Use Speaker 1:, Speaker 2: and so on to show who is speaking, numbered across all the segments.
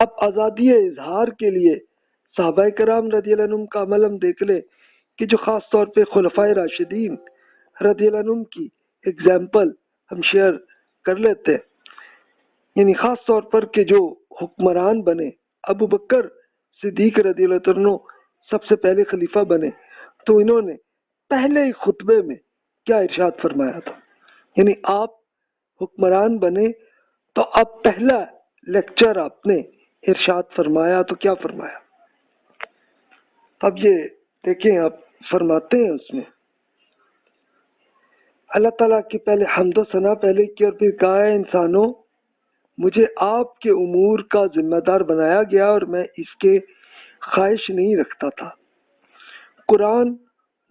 Speaker 1: اب آزادی اظہار کے لیے صحابہ کرام رضی اللہ عنہم کا عمل ہم دیکھ لیں کہ جو خاص طور پہ خلفائے راشدین رضی اللہ عنہم کی اگزامپل ہم شیئر کر لیتے ہیں. یعنی خاص طور پر کہ جو حکمران بنے، ابو بکر صدیق رضی اللہ عنہ سب سے پہلے خلیفہ بنے، تو انہوں نے پہلے ہی خطبے میں کیا ارشاد فرمایا تھا. یعنی آپ حکمران بنے تو اب پہلا لیکچر آپ نے ارشاد فرمایا تو کیا فرمایا؟ اب یہ دیکھیں، آپ فرماتے ہیں اس میں اللہ تعالیٰ کی پہلے حمد و ثنا پہلے کی اور پھر کہا ہے انسانوں مجھے آپ کے امور کا ذمہ دار بنایا گیا اور میں اس کے خواہش نہیں رکھتا تھا. قرآن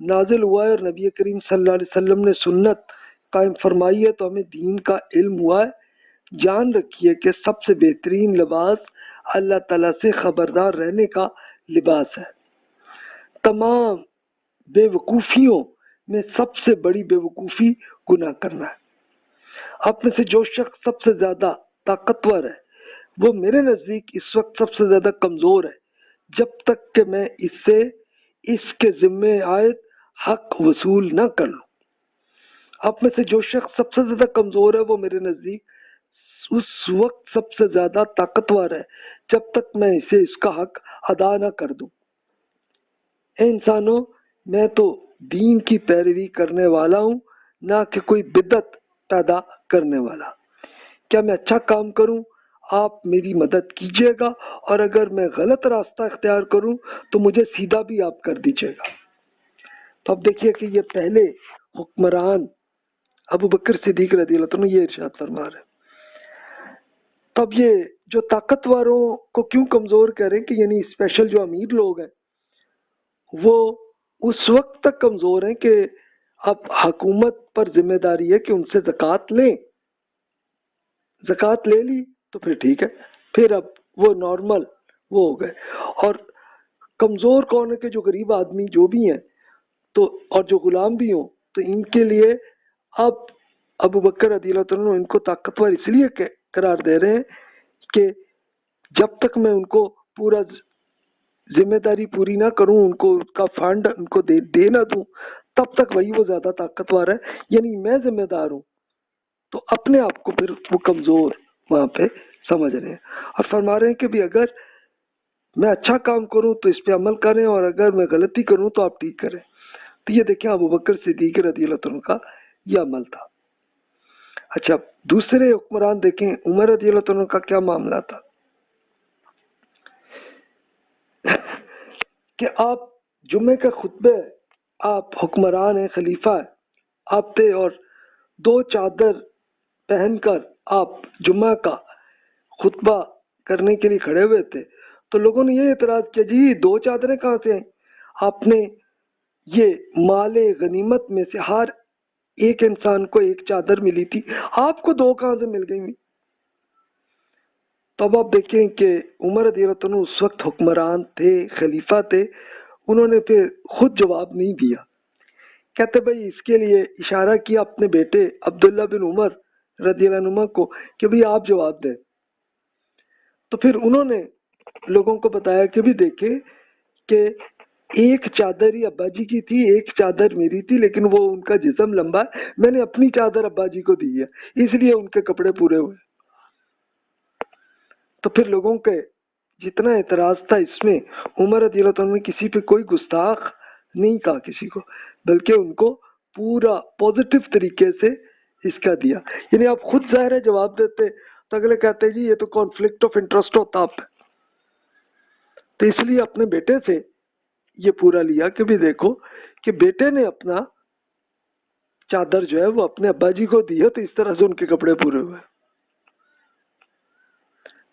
Speaker 1: نازل ہوا ہے اور نبی کریم صلی اللہ علیہ وسلم نے سنت قائم فرمائی ہے تو ہمیں دین کا علم ہوا ہے. جان رکھیے کہ سب سے بہترین لباس اللہ تعالیٰ سے خبردار رہنے کا لباس ہے. تمام بے وقوفیوں میں سب سے بڑی بے وقوفی گناہ کرنا ہے. آپ میں سے جو شخص سب سے زیادہ طاقتور ہے وہ میرے نزدیک اس وقت سب سے زیادہ کمزور ہے جب تک کہ میں اس سے اس کے ذمہ عائد حق وصول نہ کر لوں. آپ میں سے جو شخص سب سے زیادہ کمزور ہے وہ میرے نزدیک اس وقت سب سے زیادہ طاقتور ہے جب تک میں اسے اس کا حق ادا نہ کر دوں. اے انسانوں میں تو دین کی پیروی کرنے والا ہوں نہ کہ کوئی بدعت پیدا کرنے والا. کیا میں اچھا کام کروں آپ میری مدد کیجیے گا اور اگر میں غلط راستہ اختیار کروں تو مجھے سیدھا بھی آپ کر دیجیے گا. تو اب دیکھیے کہ یہ پہلے حکمران ابو بکر صدیق رضی اللہ عنہ یہ ارشاد فرما رہے ہیں. تو اب یہ جو طاقتوروں کو کیوں کمزور کہہ رہے ہیں کہ یعنی اسپیشل جو امیر لوگ ہیں وہ اس وقت تک کمزور ہیں کہ اب حکومت پر ذمہ داری ہے کہ ان سے زکوٰۃ لیں. زکوٰۃ لے لی تو پھر ٹھیک ہے، پھر اب وہ نارمل وہ ہو گئے. اور کمزور کون ہے کہ جو غریب آدمی جو بھی ہیں تو اور جو غلام بھی ہوں تو ان کے لیے اب ابو بکر رضی اللہ عنہ ان کو طاقتور اس لیے قرار دے رہے ہیں کہ جب تک میں ان کو پورا ذمہ داری پوری نہ کروں، ان کو کا فنڈ ان کو دے نہ دوں، تب تک وہی وہ زیادہ طاقتور ہے. یعنی میں ذمہ دار ہوں تو اپنے آپ کو پھر وہ کمزور وہاں پہ سمجھ رہے ہیں اور فرما رہے ہیں کہ بھی اگر میں اچھا کام کروں تو اس پہ عمل کریں اور اگر میں غلطی کروں تو آپ ٹھیک کریں. تو یہ دیکھیں ابو بکر صدیق رضی اللہ عنہ کا یہ عمل تھا. اچھا دوسرے حکمران دیکھیں عمر رضی اللہ عنہ کا کیا معاملہ تھا کہ آپ جمعے کا خطبے آپ حکمران ہیں، خلیفہ ہے آپ تھے اور دو چادر پہن کر آپ جمعہ کا خطبہ کرنے کے لیے کھڑے ہوئے تھے. تو لوگوں نے یہ اعتراض کیا جی دو چادریں کہاں سے آئیں؟ آپ نے یہ مال غنیمت میں سے ہر ایک انسان کو ایک چادر ملی تھی، آپ کو دو کہاں سے مل گئی؟ تو اب آپ دیکھیں کہ عمر رضی اللہ عنہ اس وقت حکمران تھے، خلیفہ تھے. انہوں نے پھر خود جواب نہیں دیا. کہتے بھائی اس کے لیے اشارہ کیا اپنے بیٹے عبداللہ بن عمر رضی اللہ عنہ کو کہ بھائی آپ جواب دیں. تو پھر انہوں نے لوگوں کو بتایا کہ بھی دیکھیں کہ ایک چادر ہی ابا جی کی تھی، ایک چادر میری تھی، لیکن وہ ان کا جسم لمبا ہے، میں نے اپنی چادر ابا جی کو دی ہے اس لیے ان کے کپڑے پورے ہوئے. تو پھر لوگوں کے جتنا اعتراض تھا اس میں عمر رضی اللہ عنہ نے کسی پہ کوئی گستاخ نہیں کہا کسی کو، بلکہ ان کو پورا پازیٹیو طریقے سے اس کا دیا. یعنی آپ خود ظاہر ہے جواب دیتے تو اگلے کہتے جی یہ تو کانفلکٹ آف انٹرسٹ ہوتا آپ، تو اس لیے اپنے بیٹے سے یہ پورا لیا کہ بھی دیکھو کہ بیٹے نے اپنا چادر جو ہے وہ اپنے ابا جی کو دی ہے تو اس طرح سے ان کے کپڑے پورے ہوئے.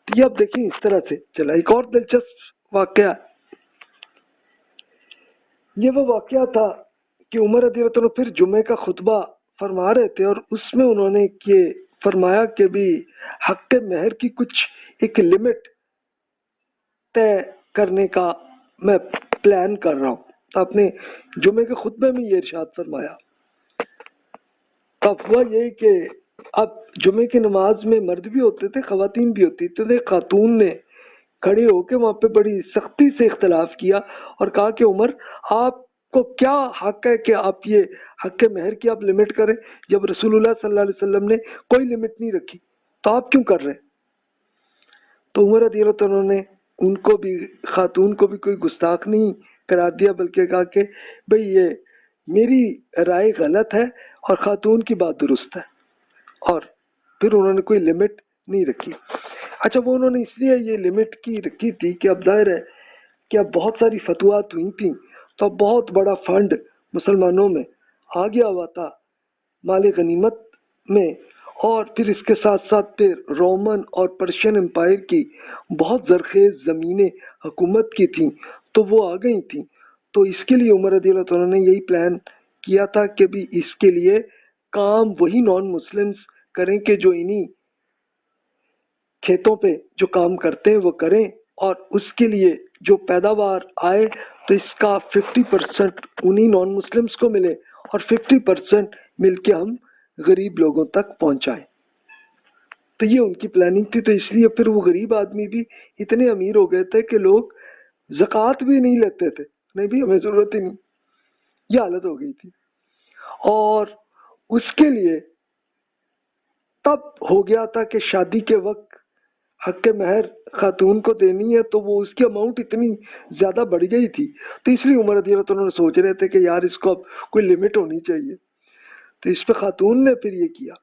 Speaker 1: یہ اب دیکھیں اس طرح سے چلا. ایک اور دلچسپ واقعہ، یہ وہ واقعہ تھا کہ عمر رضی اللہ عنہ پھر جمعے کا خطبہ فرما رہے تھے اور اس میں انہوں نے یہ فرمایا کہ بھی حق مہر کی کچھ ایک لمٹ طے کرنے کا میں پلان کر رہا ہوں. تو آپ نے جمعے کے خطبے میں یہ ارشاد فرمایا. اب ہوا یہی کہ اب جمعے کی نماز میں مرد بھی ہوتے تھے خواتین بھی ہوتی تھی. تو ایک خاتون نے کھڑے ہو کے وہاں پہ بڑی سختی سے اختلاف کیا اور کہا کہ عمر آپ کو کیا حق ہے کہ آپ یہ حق مہر کی آپ لمٹ کریں جب رسول اللہ صلی اللہ علیہ وسلم نے کوئی لمٹ نہیں رکھی، تو آپ کیوں کر رہے ہیں؟ تو عمر رضی اللہ عنہ نے ان کو بھی، خاتون کو بھی کوئی گستاخ نہیں قرار دیا، بلکہ کہا کہ بھئی یہ میری رائے غلط ہے اور خاتون کی بات درست ہے، اور پھر انہوں نے کوئی لمٹ نہیں رکھی۔ اچھا، وہ انہوں نے اس لیے یہ لمٹ کی رکھی تھی کہ اب ظاہر ہے کہ اب بہت ساری فتویٰ ہوئی تھیں، تو اب بہت بڑا فنڈ مسلمانوں میں آ گیا ہوا تھا مال غنیمت میں، اور پھر اس کے ساتھ ساتھ پھر رومن اور پرشین امپائر کی بہت زرخیز زمینیں حکومت کی تھیں، تو وہ آ گئی تھیں۔ تو اس کے لیے عمر رضی اللہ عنہ نے یہی پلان کیا تھا کہ بھی اس کے لیے کام وہی نان مسلمز کریں کہ جو انہی کھیتوں پہ جو کام کرتے ہیں وہ کریں، اور اس کے لیے جو پیداوار آئے تو اس کا 50% انہی نان مسلمز کو ملے اور 50% مل کے ہم غریب لوگوں تک پہنچائیں۔ تو یہ ان کی پلاننگ تھی، تو اس لیے پھر وہ غریب آدمی بھی اتنے امیر ہو گئے تھے کہ لوگ زکوٰۃ بھی نہیں لیتے تھے، نہیں بھی ہمیں ضرورت ہی نہیں، یہ حالت ہو گئی تھی۔ اور اس کے لیے تب ہو گیا تھا کہ شادی کے وقت حق مہر خاتون کو دینی ہے، تو وہ اس کی اماؤنٹ اتنی زیادہ بڑھ گئی تھی، تو اس لیے عمر رضی اللہ عنہ سوچ رہے تھے کہ یار اس کو اب کوئی لمٹ ہونی چاہیے، تو اس پہ خاتون نے پھر یہ کیا۔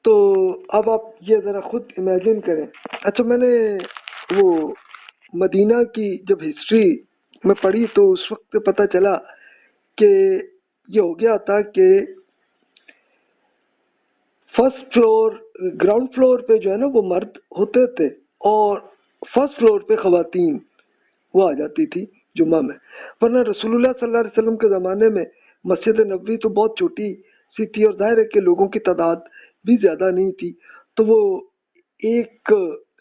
Speaker 1: تو اب آپ یہ ذرا خود امیجن کریں۔ اچھا، میں نے وہ مدینہ کی جب ہسٹری میں پڑھی تو اس وقت پتہ چلا کہ یہ ہو گیا تھا کہ فرسٹ فلور، گراؤنڈ فلور پہ جو ہے نا وہ مرد ہوتے تھے، اور فرسٹ فلور پہ خواتین وہ آ جاتی تھی جمعہ میں، ورنہ رسول اللہ صلی اللہ علیہ وسلم کے زمانے میں مسجد نبوی تو بہت چھوٹی سی تھی، اور ظاہر ہے کہ لوگوں کی تعداد بھی زیادہ نہیں تھی، تو وہ ایک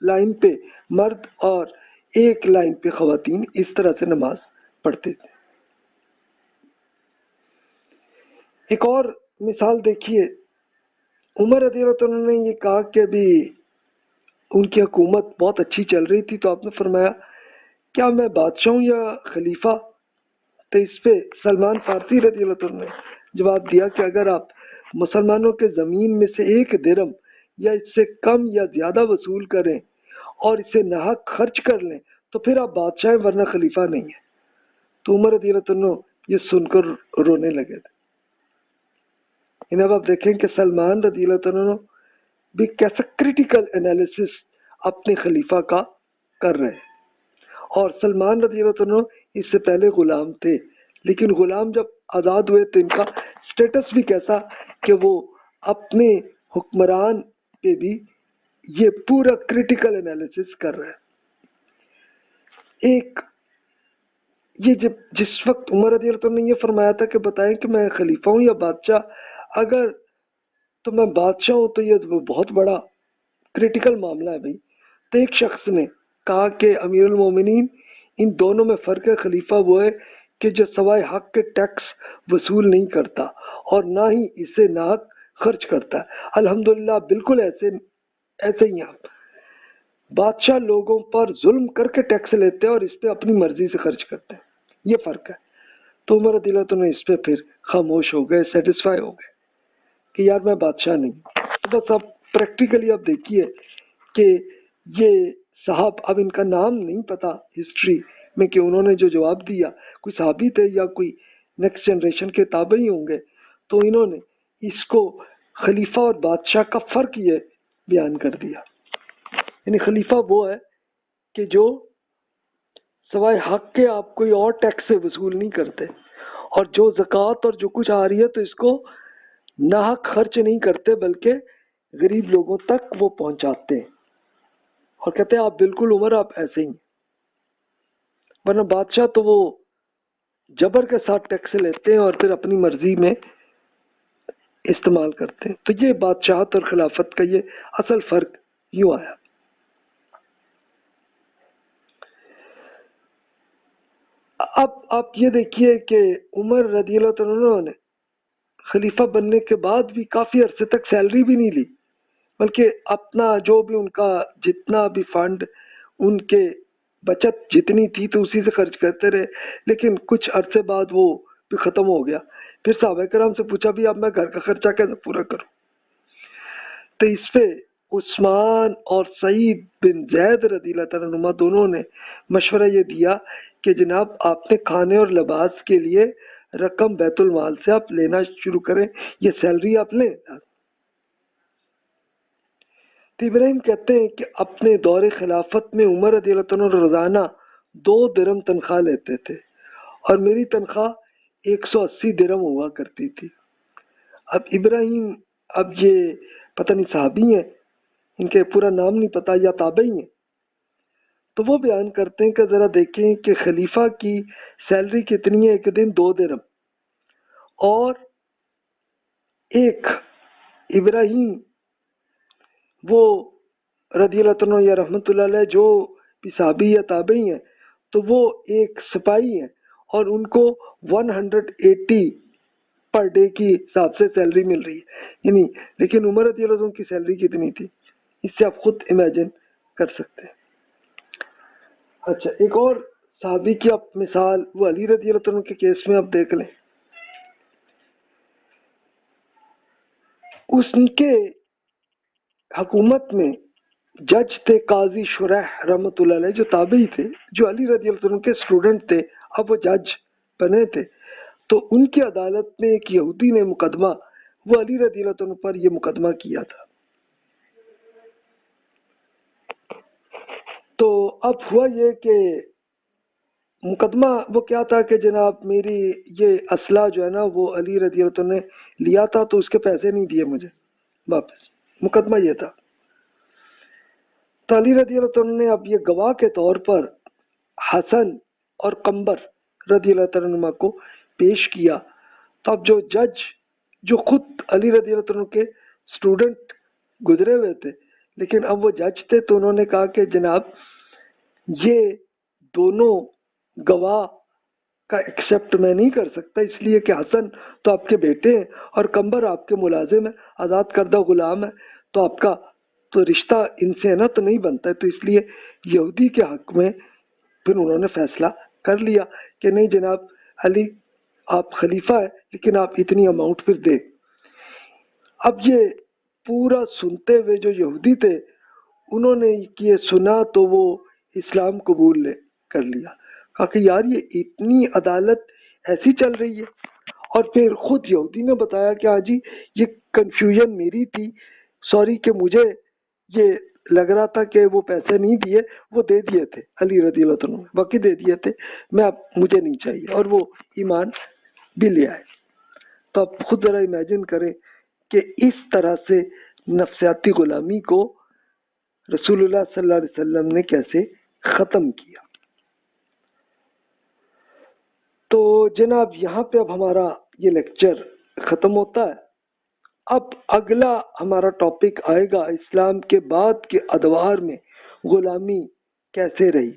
Speaker 1: لائن پہ مرد اور ایک لائن پہ خواتین اس طرح سے نماز پڑھتے تھے۔ ایک اور مثال دیکھیے، عمر رضی اللہ عنہ نے یہ کہا کہ ابھی ان کی حکومت بہت اچھی چل رہی تھی، تو آپ نے فرمایا کیا میں بادشاہ ہوں یا خلیفہ؟ تو اس پہ سلمان فارسی رضی اللہ عنہ نے جواب دیا کہ اگر آپ مسلمانوں کے زمین میں سے 1 درہم یا اس سے کم یا زیادہ وصول کریں اور اسے ناحق خرچ کر لیں تو پھر آپ بادشاہ ہیں، ورنہ خلیفہ نہیں ہیں۔ تو عمر رضی اللہ عنہ یہ سن کر رونے لگے تھے۔ اب آپ دیکھیں کہ سلمان رضی اللہ عنہ بھی کیسا کریٹیکل انالیسس اپنے خلیفہ کا کر رہے ہیں، اور سلمان رضی اللہ عنہ اس سے پہلے غلام تھے، لیکن غلام جب آزاد ہوئے تو ان کا سٹیٹس بھی کیسا کہ وہ اپنے حکمران پہ بھی یہ پورا کریٹیکل انالیسس کر رہے ہیں۔ ایک یہ جس وقت عمر رضی اللہ عنہ نے یہ فرمایا تھا کہ بتائیں کہ میں خلیفہ ہوں یا بادشاہ، اگر تو میں بادشاہ ہوں تو یہ بہت بڑا کریٹیکل معاملہ ہے بھائی۔ تو ایک شخص نے کہا کہ امیر المومنین، ان دونوں میں فرق ہے، خلیفہ وہ ہے کہ جو سوائے حق کے ٹیکس وصول نہیں کرتا اور نہ ہی اسے ناحق خرچ کرتا ہے۔ الحمدللہ بالکل ایسے ہی آپ بادشاہ لوگوں پر ظلم کر کے ٹیکس لیتے ہیں اور اس پہ اپنی مرضی سے خرچ کرتے ہیں، یہ فرق ہے۔ تو عمر رضی اللہ عنہ اس پہ پھر خاموش ہو گئے، سیٹسفائی ہو گئے کہ یار میں بادشاہ نہیں۔ تو بس اب پریکٹیکلی آپ دیکھیے کہ یہ صاحب، اب ان کا نام نہیں پتا ہسٹری میں کہ انہوں نے جو جواب دیا کوئی صحابی تھے یا کوئی نیکسٹ جنریشن کے تابعی ہوں گے، تو انہوں نے اس کو خلیفہ اور بادشاہ کا فرق یہ بیان کر دیا۔ یعنی خلیفہ وہ ہے کہ جو سوائے حق کے آپ کوئی اور ٹیکس سے وصول نہیں کرتے، اور جو زکوٰۃ اور جو کچھ آ رہی ہے تو اس کو ناحق خرچ نہیں کرتے بلکہ غریب لوگوں تک وہ پہنچاتے ہیں، اور کہتے ہیں آپ بالکل عمر آپ ایسے ہی، ورنہ بادشاہ تو وہ جبر کے ساتھ ٹیکس لیتے ہیں اور پھر اپنی مرضی میں استعمال کرتے ہیں۔ تو یہ بادشاہت اور خلافت کا یہ اصل فرق یوں آیا۔ اب آپ یہ دیکھیے کہ عمر رضی اللہ عنہ نے خلیفہ بننے کے بعد بھی کافی عرصے تک سیلری بھی نہیں لی، بلکہ اپنا جو بھی ان کا جتنا بھی فنڈ، ان کے بچت جتنی تھی تو اسی سے خرچ کرتے رہے، لیکن کچھ عرصے بعد وہ بھی ختم ہو گیا۔ پھر صحابہ کرام سے پوچھا بھی اب میں گھر کا خرچہ کیسے پورا کروں؟ تو اس پہ عثمان اور سعید بن زید رضی اللہ تعالیٰ عنہما دونوں نے مشورہ یہ دیا کہ جناب آپ نے کھانے اور لباس کے لیے رقم بیت المال سے آپ لینا شروع کریں، یہ سیلری آپ لیں۔ تو ابراہیم کہتے ہیں کہ اپنے دور خلافت میں عمر رضی اللہ عنہ روزانہ 2 درہم تنخواہ لیتے تھے اور میری تنخواہ 180 درہم ہوا کرتی تھی۔ اب ابراہیم، اب یہ پتہ نہیں صحابی ہیں، ان کے پورا نام نہیں پتا یا تابعی ہیں، تو وہ بیان کرتے ہیں کہ ذرا دیکھیں کہ خلیفہ کی سیلری کتنی ہے، ایک دن 2 درہم، اور ایک ابراہیم وہ رضی اللہ عنہ یا رحمۃ اللہ علیہ جو بھی صحابی یا تابعی ہیں، تو وہ ایک سپاہی ہیں اور ان کو 180 پر ڈے کی حساب سے سیلری مل رہی ہے، یعنی لیکن عمر رضی اللہ عنہ کی سیلری کتنی تھی، اس سے آپ خود امیجن کر سکتے ہیں۔ اچھا، ایک اور صحابی کی آپ مثال وہ علی رضی اللہ عنہ کے کیس میں آپ دیکھ لیں، اس کے حکومت میں جج تھے قاضی شریح رحمۃ اللہ علیہ، جو تابعی تھے، جو علی رضی اللہ عنہ کے اسٹوڈنٹ تھے، اب وہ جج بنے تھے۔ تو ان کی عدالت میں ایک یہودی نے مقدمہ، وہ علی رضی اللہ عنہ پر یہ مقدمہ کیا تھا۔ تو اب ہوا یہ کہ مقدمہ وہ کیا تھا کہ جناب میری یہ اسلحہ جو ہے نا وہ علی رضی اللہ عنہ نے لیا تھا تو اس کے پیسے نہیں دیے مجھے واپس، مقدمہ یہ تھا۔ تو علی رضی اللہ عنہ نے اب یہ گواہ کے طور پر حسن اور قمبر رضی اللہ عنہ کو پیش کیا۔ تو اب جو جج جو خود علی رضی اللہ عنہ کے اسٹوڈنٹ گزرے ہوئے تھے، لیکن اب وہ جج تھے، تو انہوں نے کہا کہ جناب یہ دونوں گواہ کا ایکسیپٹ میں نہیں کر سکتا، اس لیے کہ حسن تو آپ کے بیٹے ہیں اور قمبر آپ کے ملازم ہے، آزاد کردہ غلام ہے، تو آپ کا تو رشتہ ان سے نا تو نہیں بنتا ہے۔ تو اس لیے یہودی کے حق میں پھر انہوں نے فیصلہ کر لیا کہ نہیں جناب علی آپ خلیفہ ہے، لیکن آپ اتنی اماؤنٹ پھر دیں۔ اب یہ پورا سنتے ہوئے جو یہودی تھے انہوں نے یہ سنا تو وہ اسلام قبول کر لیا، کہا کہ یار یہ اتنی عدالت ایسی چل رہی ہے۔ اور پھر خود یہودی نے بتایا کہ ہاں جی یہ کنفیوژن میری تھی، سوری کہ مجھے یہ لگ رہا تھا کہ وہ پیسے نہیں دیے، وہ دے دیے تھے علی رضی اللہ عنہ، باقی دے دیے تھے، میں اب مجھے نہیں چاہیے، اور وہ ایمان بھی لے آئے۔ تو آپ خود ذرا امیجن کریں کہ اس طرح سے نفسیاتی غلامی کو رسول اللہ صلی اللہ علیہ وسلم نے کیسے ختم کیا۔ تو جناب یہاں پہ اب ہمارا یہ لیکچر ختم ہوتا ہے۔ اب اگلا ہمارا ٹاپک آئے گا اسلام کے بعد کے ادوار میں غلامی کیسے رہی۔